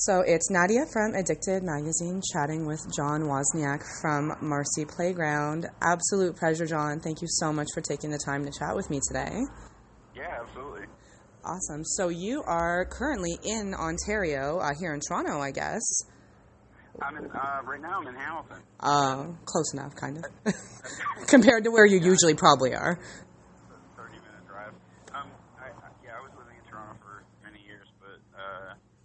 So it's Nadia from Editor Magazine chatting with John Wozniak from Marcy Playground. Absolute pleasure, John. Thank you so much for taking the time to chat with me today. Yeah, absolutely. Awesome. So you are currently in Ontario, here in Toronto, I guess. Right now I'm in Hamilton. Close enough, kind of. Compared to where you usually probably are. It's a 30-minute drive. I was living in Toronto for many years, but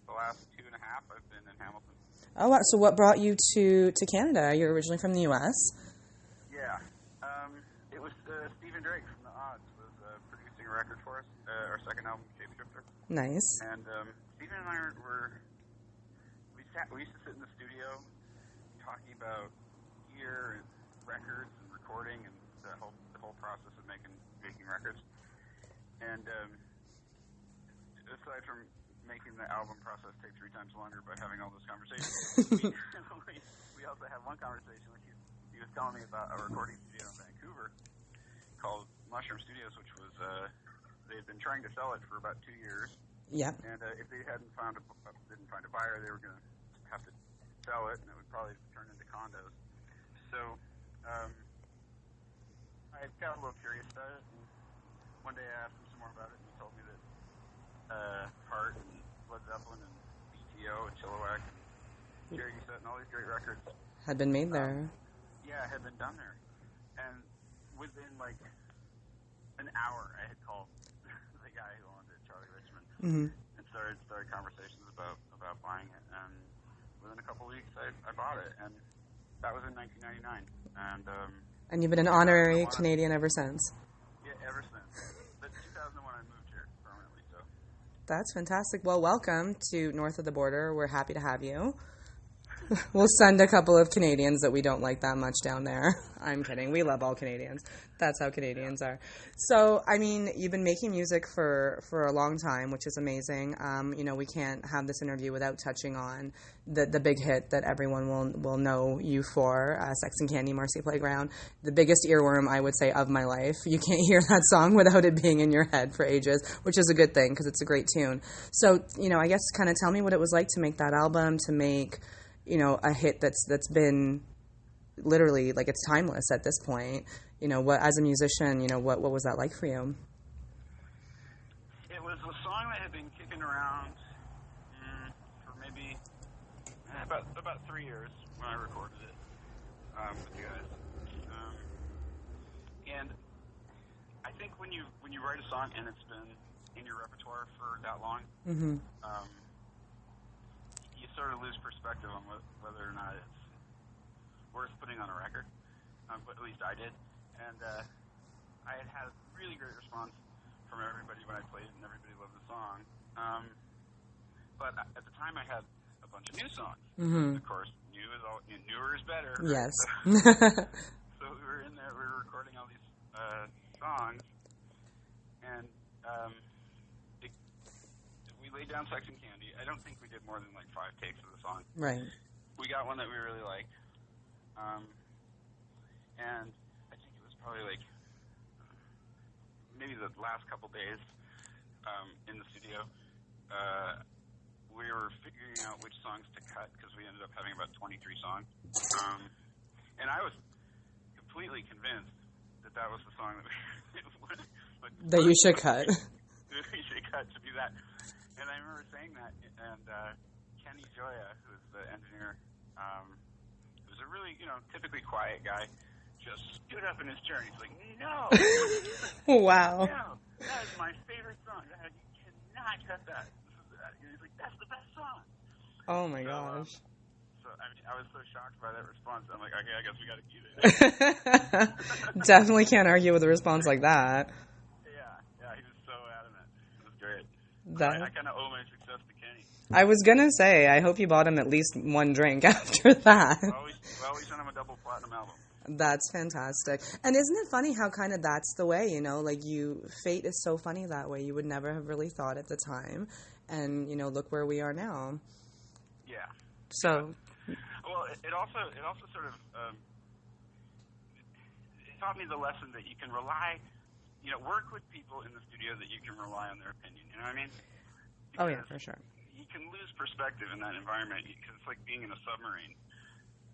the last 2.5 I've been in Hamilton. Oh, wow. So what brought you to Canada? You're originally from the U.S.? Yeah. It was Stephen Drake from The Odds was producing a record for us, our second album, Shape Shifter. Nice. And Stephen and I we used to sit in the studio talking about gear and records and recording and the whole process of making records. And aside from making the album process take 3 times longer by having all those conversations, we also had one conversation. Like he was telling me about a recording studio in Vancouver called Mushroom Studios, which was they had been trying to sell it for about 2 years. Yeah. And if they didn't find a buyer, they were going to have to sell it, and it would probably turn into condos. So I got a little curious about it, and one day I asked him some more about it, and he told me that Heart and Led Zeppelin and BTO and Chilliwack and Jerry Set and all these great records Had been made there. Had been done there. And within like an hour, I had called the guy who owned it, Charlie Richmond, and started conversations about buying it. And within a couple of weeks, I bought it, and that was in 1999. And you've been an honorary Canadian ever since. Yeah, ever since. But 2001, I moved here permanently. So that's fantastic. Well, welcome to north of the border. We're happy to have you. We'll send a couple of Canadians that we don't like that much down there. I'm kidding. We love all Canadians. That's how Canadians are. So, I mean, you've been making music for a long time, which is amazing. We can't have this interview without touching on the big hit that everyone will know you for, Sex and Candy, Marcy Playground. The biggest earworm, I would say, of my life. You can't hear that song without it being in your head for ages, which is a good thing because it's a great tune. So, I guess kind of tell me what it was like to make that album, to make a hit that's been literally, like, it's timeless at this point. What, as a musician, what was that like for you? It was a song that had been kicking around for maybe about 3 years when I recorded it with you guys. And I think when you write a song and it's been in your repertoire for that long, you sort of lose perspective on whether or not it's worth putting on a record. But at least I did. And I had really great response from everybody when I played it, and everybody loved the song. But at the time, I had a bunch of new songs. Of course, newer is better. Yes. Right? So we were in there, we were recording all these songs, and we laid down Sex and Candy. I don't think we did more than like 5 takes of the song. Right. We got one that we really liked. And I think it was probably like maybe the last couple days in the studio, we were figuring out which songs to cut because we ended up having about 23 songs. And I was completely convinced that was the song that you should cut. We should cut to be that. And I remember saying that, and Kenny Joya, who's the engineer, who's a really, typically quiet guy, just stood up in his chair and he's like, no! Wow. No, that is my favorite song. You cannot cut that. He's like, that's the best song. Oh my gosh. I was so shocked by that response. I'm like, okay, I guess we got to keep it. Definitely can't argue with a response like that. Yeah, he was so adamant. It was great. I kind of owe my success to Kenny. I was going to say, I hope you bought him at least one drink after that. Well, we sent him a double platinum album. That's fantastic. And isn't it funny how kind of that's the way, like fate is so funny that way. You would never have really thought at the time. And, look where we are now. Yeah. So. Well, it also sort of it taught me the lesson that you can rely, work with people in the studio that you can rely on their opinion. You know what I mean? Because, oh yeah, for sure. you can lose perspective in that environment because it's like being in a submarine.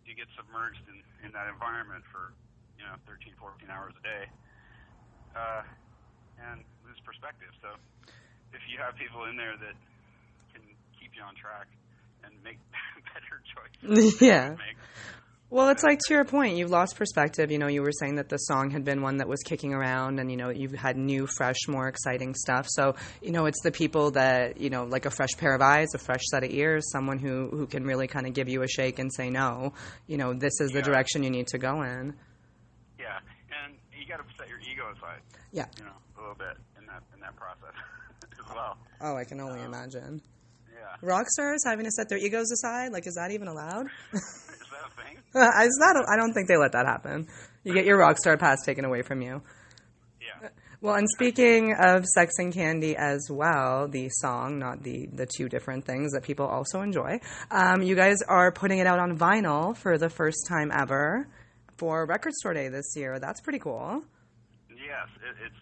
You get submerged in that environment for 13, 14 hours a day, and lose perspective. So if you have people in there that can keep you on track and make better choices, yeah. Well, it's like, to your point, you've lost perspective. You were saying that the song had been one that was kicking around and, you've had new, fresh, more exciting stuff. So, it's the people that, like a fresh pair of eyes, a fresh set of ears, someone who can really kind of give you a shake and say, no, this is the direction you need to go in. Yeah, and you got to set your ego aside. Yeah. A little bit in that process as well. Oh, I can only imagine. Yeah. Rock stars having to set their egos aside? Like, is that even allowed? Is that a thing? I don't think they let that happen. You get your rock star pass taken away from you. Yeah. Well, and speaking of Sex and Candy as well, the song, not the two different things that people also enjoy, you guys are putting it out on vinyl for the first time ever for Record Store Day this year. That's pretty cool. Yes, it's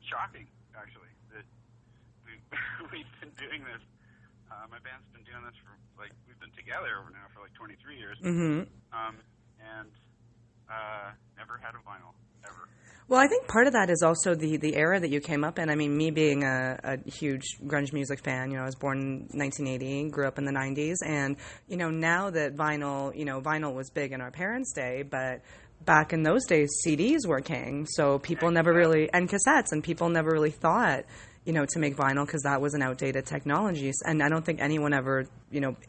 shocking, actually, that we've been doing this. My band's been doing this we've been together now for 23 years. Mm-hmm. And never had a vinyl, ever. Well, I think part of that is also the era that you came up in. I mean, me being a huge grunge music fan, I was born in 1980, grew up in the 90s, and, now that vinyl was big in our parents' day, but back in those days, CDs were king, so people never really, and cassettes, and people never really thought, to make vinyl because that was an outdated technology. And I don't think anyone ever,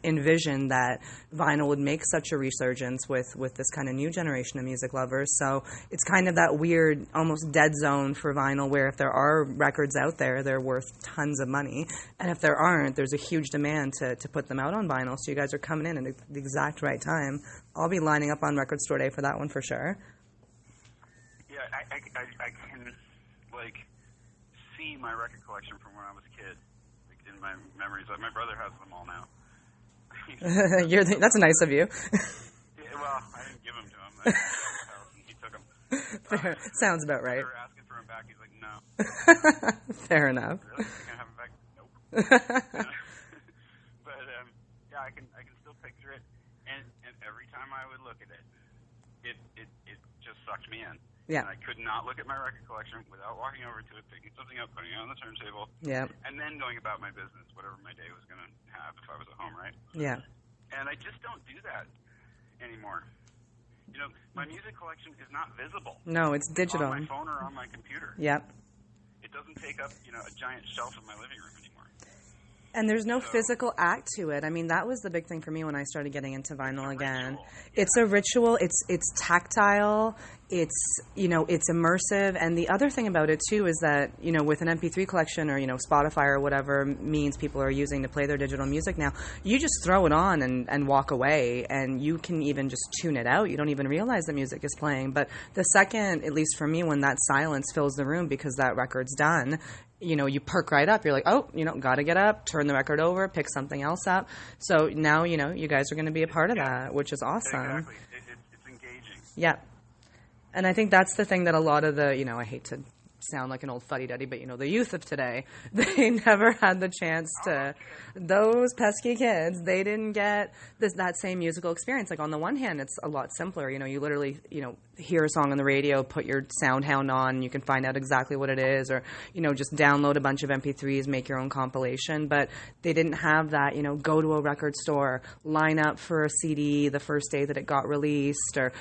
envisioned that vinyl would make such a resurgence with this kind of new generation of music lovers. So it's kind of that weird, almost dead zone for vinyl where if there are records out there, they're worth tons of money. And if there aren't, there's a huge demand to put them out on vinyl. So you guys are coming in at the exact right time. I'll be lining up on Record Store Day for that one for sure. Yeah, I can, see my record collection from when I was a kid, in my memories. My brother has them all now. That's nice of you. Yeah, well, I didn't give them to him. He took them. Sounds about right. They were asking for him back. He's like, no. Fair enough. Really? You can have him back? Nope. But yeah, I can still picture it, and every time I would look at it, it just sucked me in. Yeah. And I could not look at my record collection without walking over to it, picking something up, putting it on the turntable, and then going about my business, whatever my day was going to have if I was at home, right? Yeah. And I just don't do that anymore. My music collection is not visible. No, it's digital. On my phone or on my computer. Yep. It doesn't take up, a giant shelf in my living room anymore. And there's no physical act to it. I mean, that was the big thing for me when I started getting into vinyl again. It's a ritual. It's tactile. It's, it's immersive. And the other thing about it, too, is that, with an MP3 collection or, Spotify or whatever means people are using to play their digital music now, you just throw it on and walk away, and you can even just tune it out. You don't even realize the music is playing. But the second, at least for me, when that silence fills the room because that record's done, you perk right up. You're like, oh, got to get up, turn the record over, pick something else up. So now, you guys are going to be a part of that, which is awesome. Exactly. It's engaging. Yeah. And I think that's the thing that a lot of the, I hate to sound like an old fuddy-duddy, but, the youth of today, they never had the chance to, those pesky kids, they didn't get that same musical experience. Like, on the one hand, it's a lot simpler. You literally, hear a song on the radio, put your SoundHound on, and you can find out exactly what it is, or, just download a bunch of MP3s, make your own compilation. But they didn't have that, go to a record store, line up for a CD the first day that it got released, or,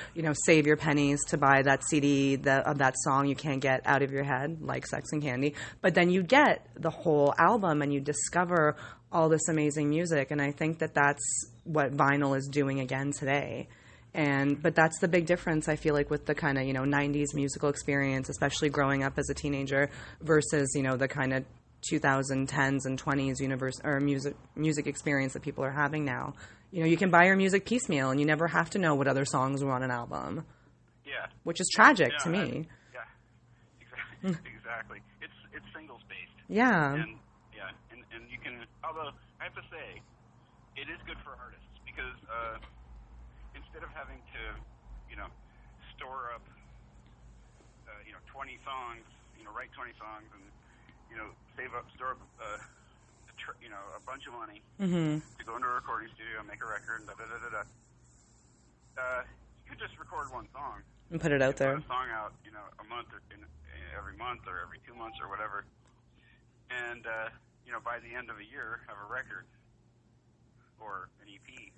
save your pennies to buy that CD of that song you can't get out of your head, like Sex and Candy. But then you get the whole album and you discover all this amazing music. And I think that that's what vinyl is doing again today. But that's the big difference, I feel like, with the kind of, 90s musical experience, especially growing up as a teenager versus, the kind of 2010s and 20s music experience that people are having now. You can buy your music piecemeal and you never have to know what other songs were on an album. Yeah. Which is tragic to me. Exactly. It's singles based. Yeah. And you can, although I have to say, it is good for artists because instead of having to, store up 20 songs, write 20 songs and, store up a a bunch of money Mm-hmm. to go into a recording studio and make a record and you could just record one song And put it out there. put a song out, a month or every month or every 2 months or whatever, and by the end of a year have a record or an EP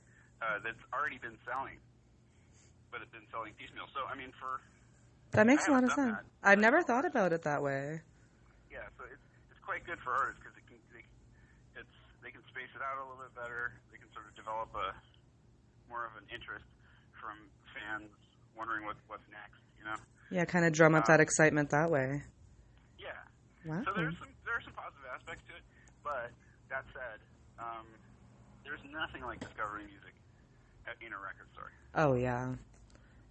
that's already been selling, but it's been selling piecemeal. So I mean, That makes a lot of done sense. that. I've never thought about it that way. Yeah, so it's quite good for artists because they can space it out a little bit better. They can sort of develop more of an interest from fans wondering what's next. Yeah, kind of drum up that excitement that way. Yeah. Wow. So there are some positive aspects to it, but that said, there's nothing like discovering music in a record store. Oh, yeah.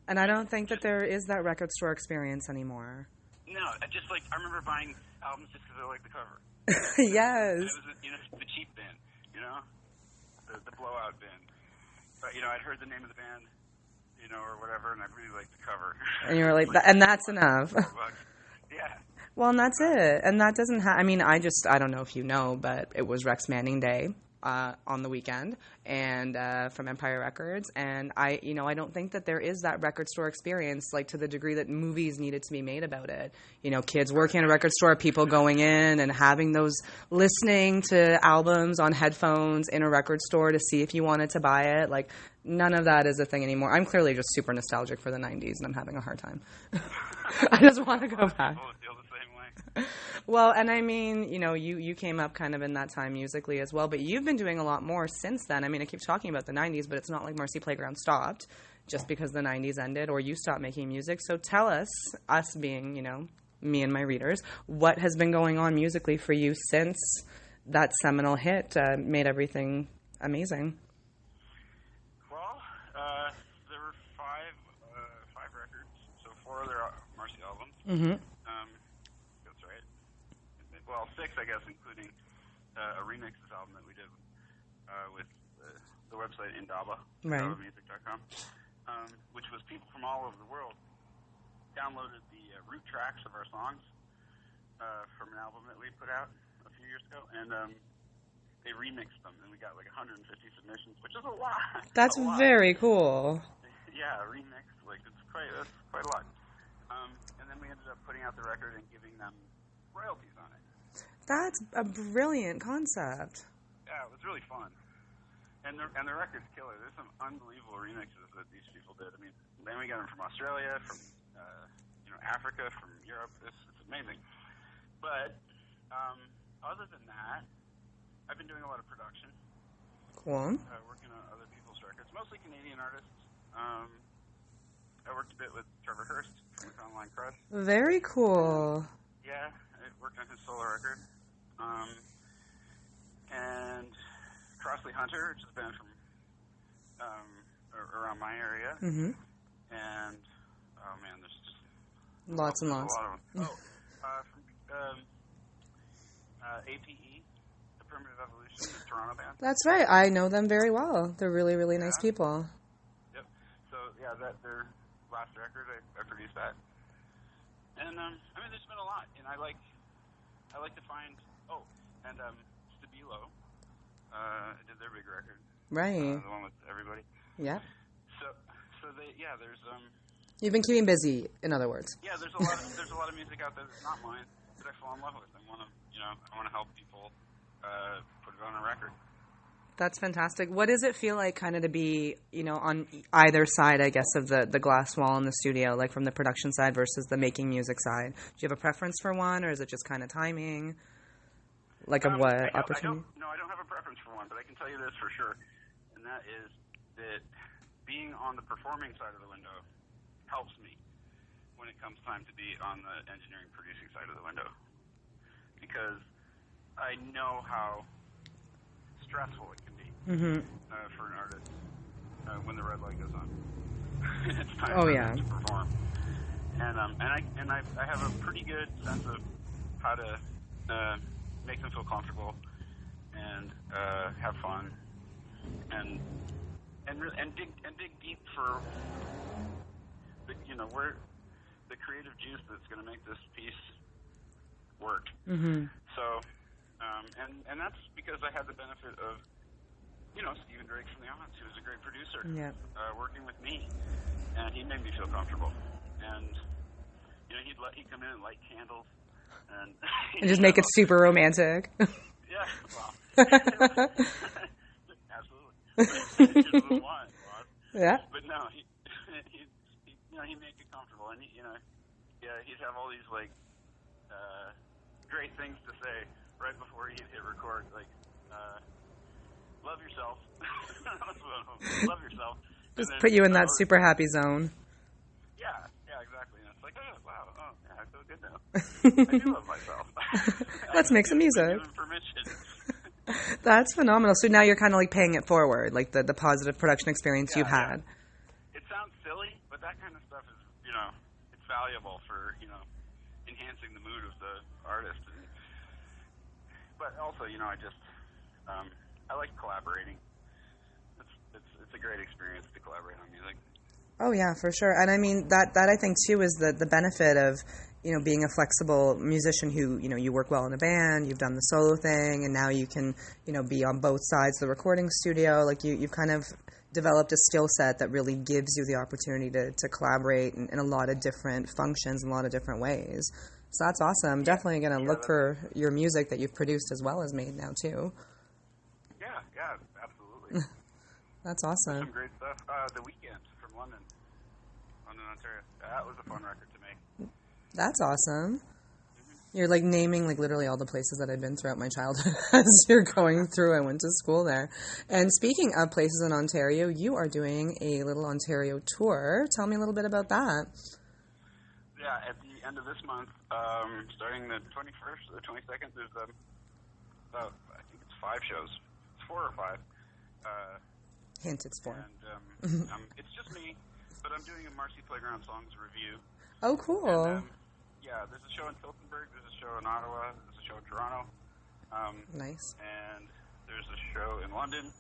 And I don't think that there is that record store experience anymore. No, I remember buying albums just because I liked the cover. Yes. And it was the cheap bin, the blowout bin. But I'd heard the name of the band, or whatever, and I really liked the cover. And you were like, and that's enough. Yeah. Well, and that's it. And that doesn't I mean, I don't know if you know, but it was Rex Manning Day on the weekend, and from Empire Records, and I don't think that there is that record store experience, like, to the degree that movies needed to be made about it. Kids working in a record store, people going in and having listening to albums on headphones in a record store to see if you wanted to buy it. Like, none of that is a thing anymore. I'm clearly just super nostalgic for the 90s, and I'm having a hard time. I just want to go back. Well, and I mean, you came up kind of in that time musically as well, but you've been doing a lot more since then. I mean, I keep talking about the 90s, but it's not like Marcy Playground stopped just because the 90s ended or you stopped making music. So tell us being, me and my readers, what has been going on musically for you since that seminal hit made everything amazing? Well, there were five records, so 4 other Marcy albums. Mm-hmm. That's right. Well, 6, I guess, including a remixes album that we did with the website Indaba, right. IndabaMusic.com, which was people from all over the world downloaded the root tracks of our songs from an album that we put out a few years ago, and they remixed them, and we got like 150 submissions, which is a lot. That's very cool. Yeah, remix, that's quite a lot. And then we ended up putting out the record and giving them royalties on it. That's a brilliant concept. Yeah, it was really fun. And the record's killer. There's some unbelievable remixes that these people did. I mean, then we got them from Australia, from Africa, from Europe. It's amazing. But other than that, I've been doing a lot of production. Cool. Working on other people's records, mostly Canadian artists. I worked a bit with Trevor Hurst from the Online Crud. Very cool. Yeah, I worked on his solo record. And Crossley Hunter, which is a band from around my area. Mm-hmm. And, oh man, there's just lots and lots. A lot of them. From APE, the Primitive Evolution, the Toronto band. That's right. I know them very well. They're really, really nice people. Yep. So, yeah, their last record, I produced that. And, I mean, there's been a lot. And I like to find, and Stabilo, did their big record. Right. The one with everybody. Yeah. So there's You've been keeping busy, in other words. Yeah, there's a lot of music out there that's not mine that I fall in love with. I want to help people put it on a record. That's fantastic. What does it feel like kind of to be, on either side, I guess, of the glass wall in the studio, like from the production side versus the making music side? Do you have a preference for one, or is it just kind of timing? Like of what opportunity? I don't have a preference for one, but I can tell you this for sure, and that is that being on the performing side of the window helps me when it comes time to be on the engineering producing side of the window, because I know how stressful it can be for an artist when the red light goes on. It's time for them to perform, and I have a pretty good sense of how to make them feel comfortable and have fun and dig deep for where the creative juice that's going to make this piece work. Mm-hmm. So And that's because I had the benefit of, Stephen Drake from the Aunts, who was a great producer, working with me, and he made me feel comfortable. And he'd come in and light candles, and just make it super romantic. Yeah, well, absolutely. Just a little wine, yeah. But no, he'd make you comfortable, and he'd have all these great things to say right before he'd hit record, love yourself. Love yourself. Just put you in that super happy zone. Yeah, exactly. And it's like, oh, wow, I feel good now. I do love myself. Let's make some music. Permission. That's phenomenal. So now you're kind of paying it forward, the positive production experience you've had. It sounds silly, but that kind of stuff is, it's valuable for, enhancing the mood of the artist. But also, I like collaborating. It's a great experience to collaborate on music. Oh yeah, for sure. And I mean that I think too is the benefit of being a flexible musician who you work well in a band. You've done the solo thing, and now you can be on both sides of the recording studio. You've kind of developed a skill set that really gives you the opportunity to collaborate in a lot of different functions, in a lot of different ways. So that's awesome. Definitely going to look for your music that you've produced as well as made now too. Yeah, absolutely. That's awesome. Some great stuff. The Weekend from London, Ontario. That was a fun record to make. That's awesome. You're naming literally all the places that I've been throughout my childhood as you're going through. I went to school there. And speaking of places in Ontario, you are doing a little Ontario tour. Tell me a little bit about that. Yeah, at the end of this month, starting the 21st or the 22nd, there's I think it's 5 shows. It's 4 or 5. Hint, it's 4. And it's just me, but I'm doing a Marcy Playground songs review. Oh, cool. And, there's a show in Tiltonburg, there's a show in Ottawa, there's a show in Toronto. Nice. And there's a show in London.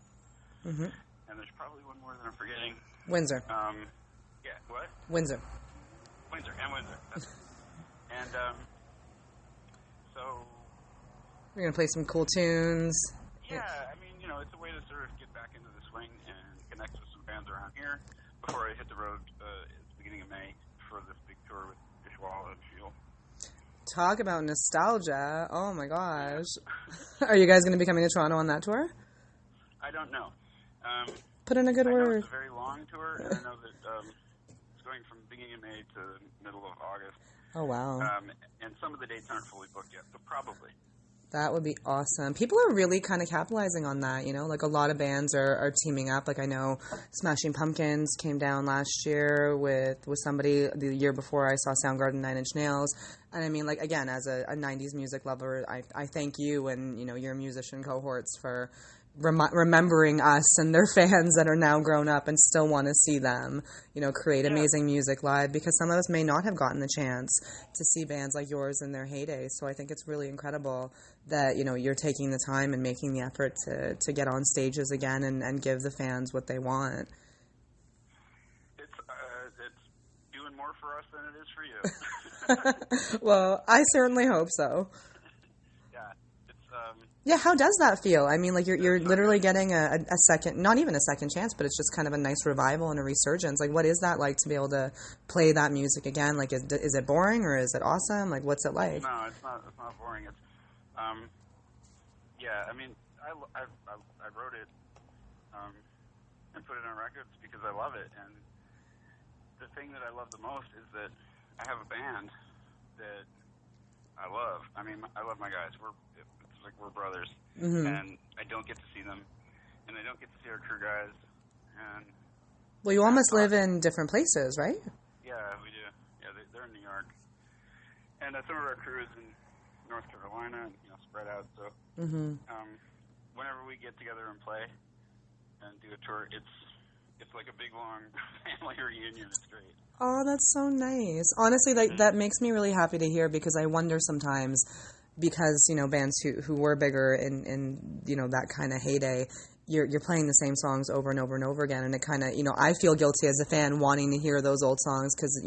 Mm-hmm. And there's probably one more that I'm forgetting. Windsor. What? Windsor. Windsor. And, so... We're going to play some cool tunes. Yeah, I mean, it's a way to sort of get back into the swing and connect with some bands around here before I hit the road at the beginning of May for this big tour with Dishwalla and Fuel. Talk about nostalgia. Oh, my gosh. Are you guys going to be coming to Toronto on that tour? I don't know. Put in a good word. I know it's a very long tour, and I know that it's going from beginning of May to the middle of August. Oh, wow. And some of the dates aren't fully booked yet, so probably. That would be awesome. People are really kind of capitalizing on that, a lot of bands are teaming up. I know Smashing Pumpkins came down last year with somebody. The year before I saw Soundgarden, 9 Inch Nails. And I mean, again, as a 90s music lover, I thank you and, your musician cohorts for remembering us and their fans that are now grown up and still want to see them, create amazing music live, because some of us may not have gotten the chance to see bands like yours in their heyday. So I think it's really incredible that, you're taking the time and making the effort to get on stages again and give the fans what they want. It's doing more for us than it is for you. Well, I certainly hope so. Yeah, how does that feel? I mean, you're literally getting a second, not even a second chance, but it's just kind of a nice revival and a resurgence. What is that like to be able to play that music again? Is it boring or is it awesome? What's it like? No, it's not boring. It's, I mean, I wrote it and put it on records because I love it. And the thing that I love the most is that I have a band that I love. I mean, I love my guys. We're brothers, and I don't get to see them, and I don't get to see our crew guys. And well, you almost live in different places, right? Yeah, we do. Yeah, they're in New York, and some of our crew is in North Carolina, and spread out. So, whenever we get together and play and do a tour, it's like a big long family reunion. It's great. Oh, that's so nice. Honestly, that makes me really happy to hear, because I wonder sometimes. Because, bands who were bigger in that kind of heyday, you're playing the same songs over and over and over again, and it kind of, I feel guilty as a fan wanting to hear those old songs because,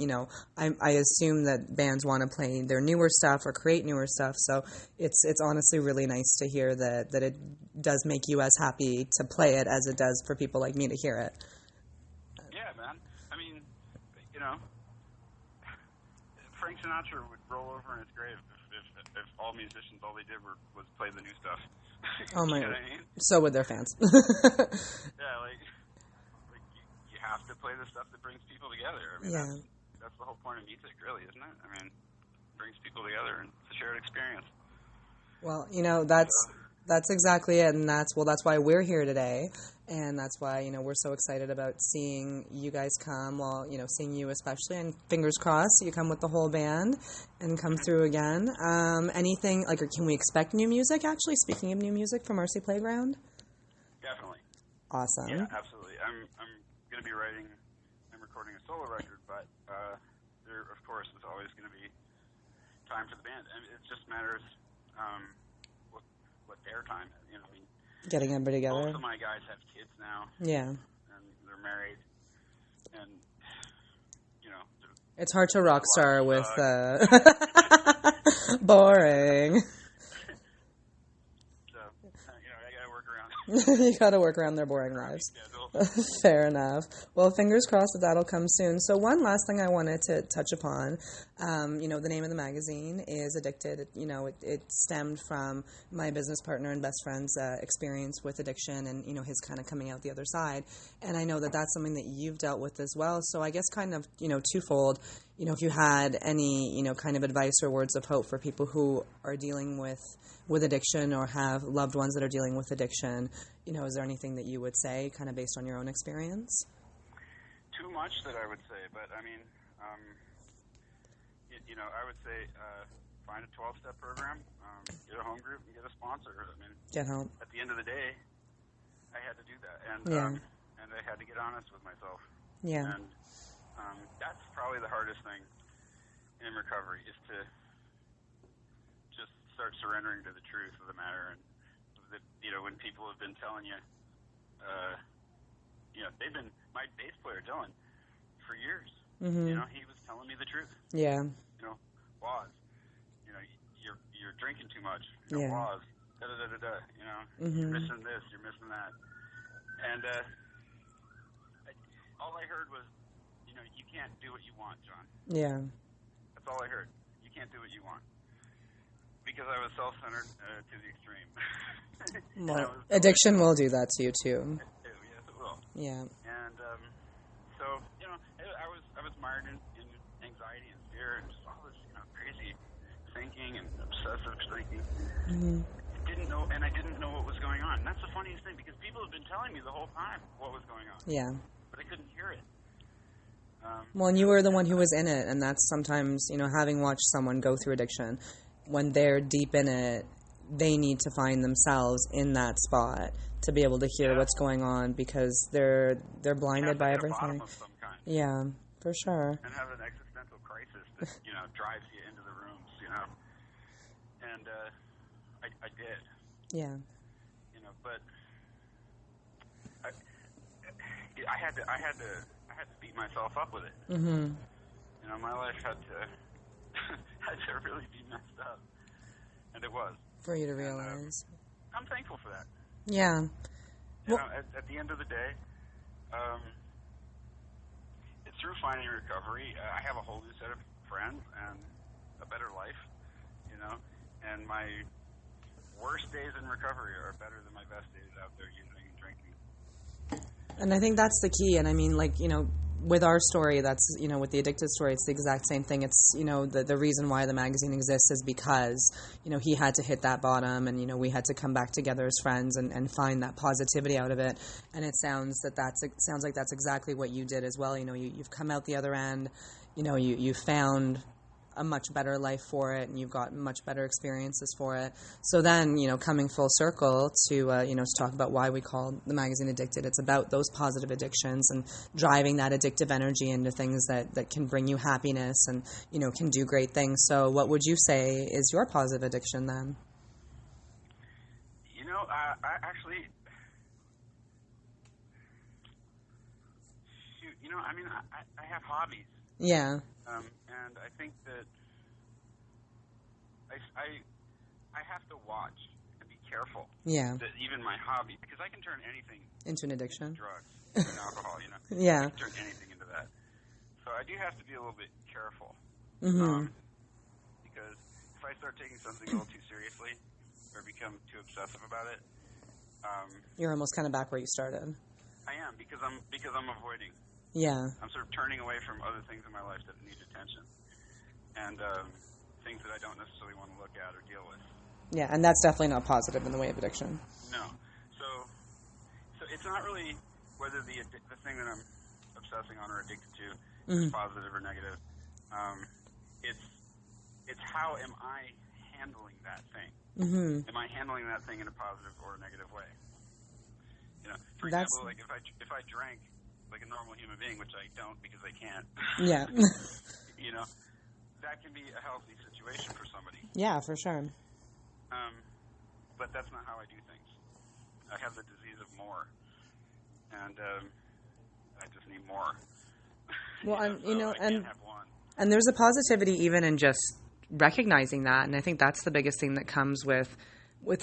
I assume that bands want to play their newer stuff or create newer stuff, so it's honestly really nice to hear that it does make you as happy to play it as it does for people like me to hear it. Yeah, man. I mean, Frank Sinatra would roll over in his grave if all musicians, all they did was play the new stuff. Oh my! You know what I mean? So would their fans. Yeah, like you have to play the stuff that brings people together. I mean, yeah, that's the whole point of music, really, isn't it? I mean, it brings people together and it's a shared experience. Well, that's exactly it, and that's why we're here today, and that's why we're so excited about seeing you guys come. Well, seeing you especially, and fingers crossed you come with the whole band and come through again. Anything or can we expect new music? Actually, speaking of new music from Marcy Playground. Definitely. Awesome. Yeah, absolutely. I'm going to be writing and recording a solo record, but there, of course, is always going to be time for the band, and it just matters. What their time is, I mean, getting everybody together. Both of my guys have kids now. Yeah. And they're married, and it's hard to rock star with boring. So I gotta work around. You gotta work around their boring lives. Fair enough. Well, fingers crossed that'll come soon. So one last thing I wanted to touch upon, the name of the magazine is Addicted. It stemmed from my business partner and best friend's experience with addiction and, his kind of coming out the other side. And I know that that's something that you've dealt with as well. So I guess kind of, twofold, if you had any, kind of advice or words of hope for people who are dealing with addiction or have loved ones that are dealing with addiction, is there anything that you would say kind of based on your own experience? Too much that I would say, but I mean, I would say find a 12-step program, get a home group, and get a sponsor. I mean, get help. At the end of the day, I had to do that, and and I had to get honest with myself. Yeah. And that's probably the hardest thing in recovery is to just start surrendering to the truth of the matter. And that, when people have been telling you, they've been my bass player Dylan for years. Mm-hmm. He was telling me the truth. Yeah. Woz, you're drinking too much. Yeah. Woz, da da da da da. Mm-hmm. You're missing this, you're missing that. And all I heard was, you can't do what you want, John. Yeah. That's all I heard. You can't do what you want. Because I was self-centered to the extreme. Well, addiction will do that to you too. Yes, it will. Yeah. And so I was mired in anxiety and fear and just all this crazy thinking and obsessive thinking. Mm-hmm. I didn't know what was going on. And that's the funniest thing because people have been telling me the whole time what was going on. Yeah. But I couldn't hear it. Well, and you were the one who was in it, and that's sometimes, having watched someone go through addiction, when they're deep in it, they need to find themselves in that spot to be able to hear what's going on because they're blinded by everything. Of some kind. Yeah, for sure. And have an existential crisis that drives you into the rooms, And I did. Yeah. But I had to beat myself up with it. Mm-hmm. My life had to really be messed up, and it was. For you to realize. I'm thankful for that. Yeah. At the end of the day, it's through finding recovery. I have a whole new set of friends and a better life, and my worst days in recovery are better than my best days out there using and drinking. And I think that's the key. And I mean, with our story, that's, with the addicted story, it's the exact same thing. It's, the reason why the magazine exists is because, he had to hit that bottom and, we had to come back together as friends and find that positivity out of it. And it sounds like that's exactly what you did as well. You've come out the other end, you found a much better life for it, and you've got much better experiences for it. So then, coming full circle to, to talk about why we call the magazine Addicted, it's about those positive addictions and driving that addictive energy into things that can bring you happiness and, can do great things. So what would you say is your positive addiction then? I actually, I mean, I have hobbies. Yeah. And I think that I have to watch and be careful. Yeah. That even my hobby, because I can turn anything into an addiction. Drugs and alcohol, Yeah. I can turn anything into that. So I do have to be a little bit careful. Mm-hmm. Because if I start taking something a little too seriously or become too obsessive about it, you're almost kind of back where you started. I am, because I'm avoiding. Yeah. I'm sort of turning away from other things in my life that need attention, and things that I don't necessarily want to look at or deal with. Yeah, and that's definitely not positive in the way of addiction. No. So it's not really whether the thing that I'm obsessing on or addicted to is positive or negative. It's how am I handling that thing? Mm-hmm. Am I handling that thing in a positive or a negative way? For example, like if I drank like a normal human being, which I don't because I can't. Yeah. That can be a healthy situation for somebody. Yeah, for sure. But that's not how I do things. I have the disease of more, and I just need more. Well, I can't have one. And there's a positivity even in just recognizing that, and I think that's the biggest thing that comes with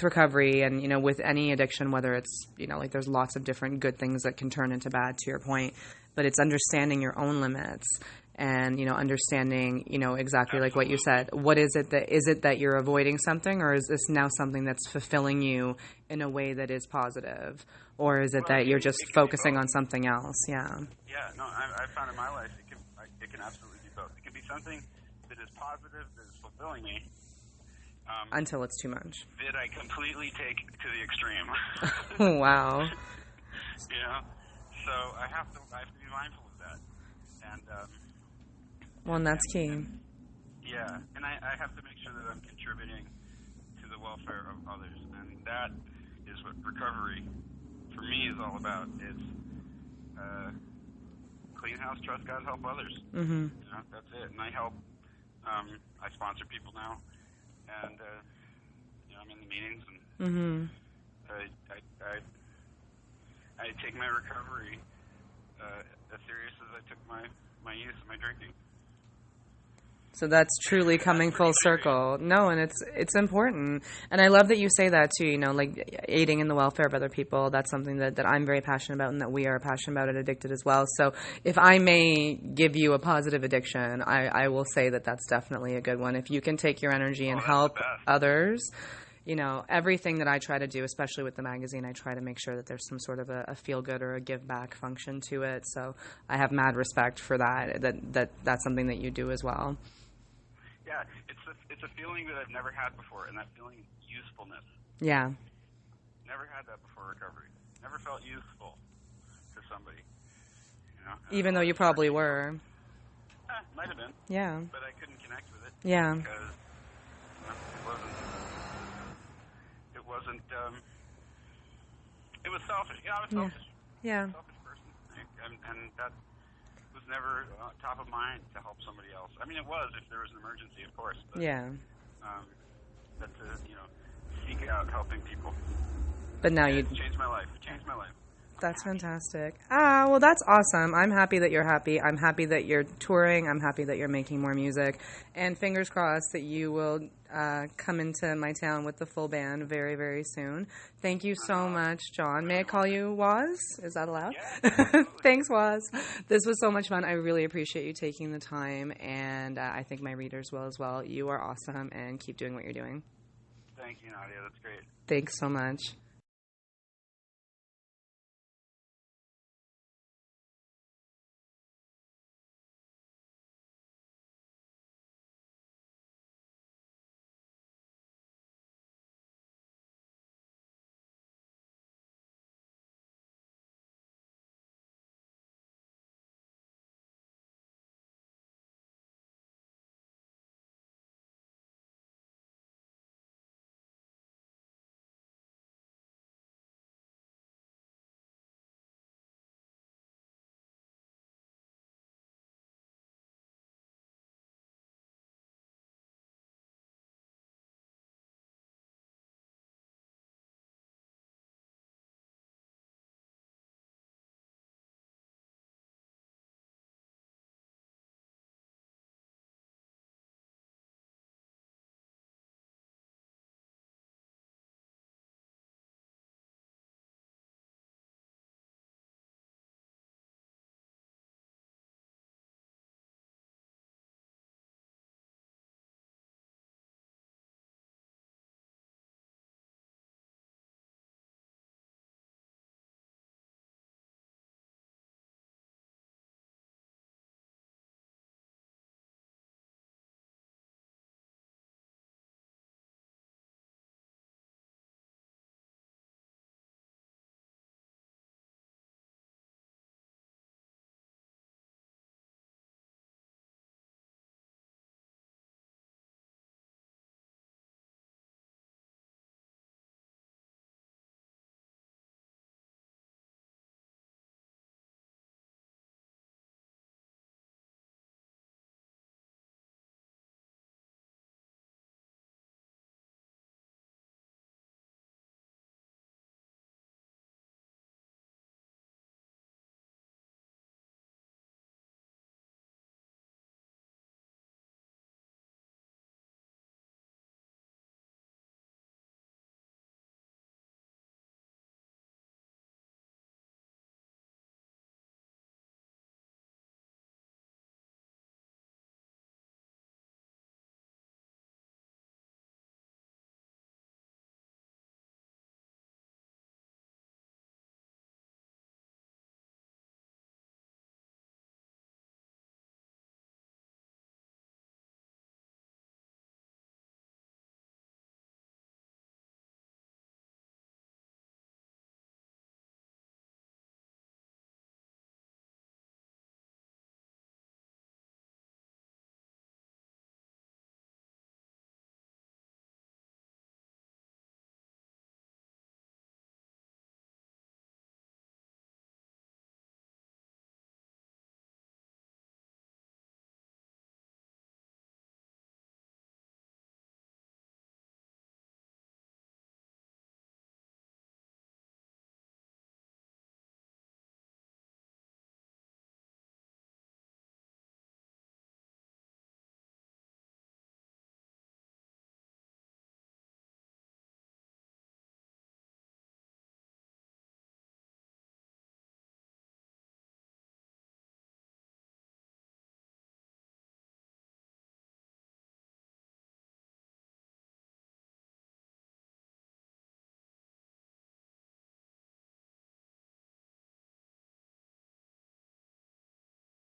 recovery and, with any addiction, whether it's, like there's lots of different good things that can turn into bad, to your point, but it's understanding your own limits and, understanding, exactly like what you said. What is it that you're avoiding something, or is this now something that's fulfilling you in a way that is positive? Or is it that you're just focusing on something else? Yeah. Yeah, no, I've found in my life it can absolutely be both. It can be something that is positive, that is fulfilling me, until it's too much. That I completely take to the extreme. Wow. So I have to be mindful of that, and that's key. Yeah, and I have to make sure that I'm contributing to the welfare of others, and that is what recovery for me is all about. It's clean house, trust God, help others. Mm-hmm. That's it. And I help. I sponsor people now. And I'm in the meetings, and I take my recovery as serious as I took my use of my drinking. So that's truly coming full circle. No, and it's important. And I love that you say that too, like aiding in the welfare of other people. That's something that I'm very passionate about and that we are passionate about at Addicted as well. So if I may give you a positive addiction, I will say that that's definitely a good one. If you can take your energy and help others, everything that I try to do, especially with the magazine, I try to make sure that there's some sort of a feel-good or a give-back function to it. So I have mad respect for that's something that you do as well. Yeah, it's a feeling that I've never had before, and that feeling of usefulness. Yeah. Never had that before recovery. Never felt useful to somebody. Even though you probably were. Might have been. Yeah. But I couldn't connect with it. Yeah. Because it was selfish. I was selfish. Yeah. A selfish person. And that was never top of mind to help somebody else. I mean, it was if there was an emergency, of course. But, yeah. But to, seek out helping people. But now you changed my life. That's fantastic. Well, that's awesome. I'm happy that you're happy. I'm happy that you're touring. I'm happy that you're making more music. And fingers crossed that you will come into my town with the full band very, very soon. Thank you so much, John. May I call you Woz? Is that allowed? Yeah. Thanks, Woz. This was so much fun. I really appreciate you taking the time, and I think my readers will as well. You are awesome, and keep doing what you're doing. Thank you, Nadia. That's great. Thanks so much.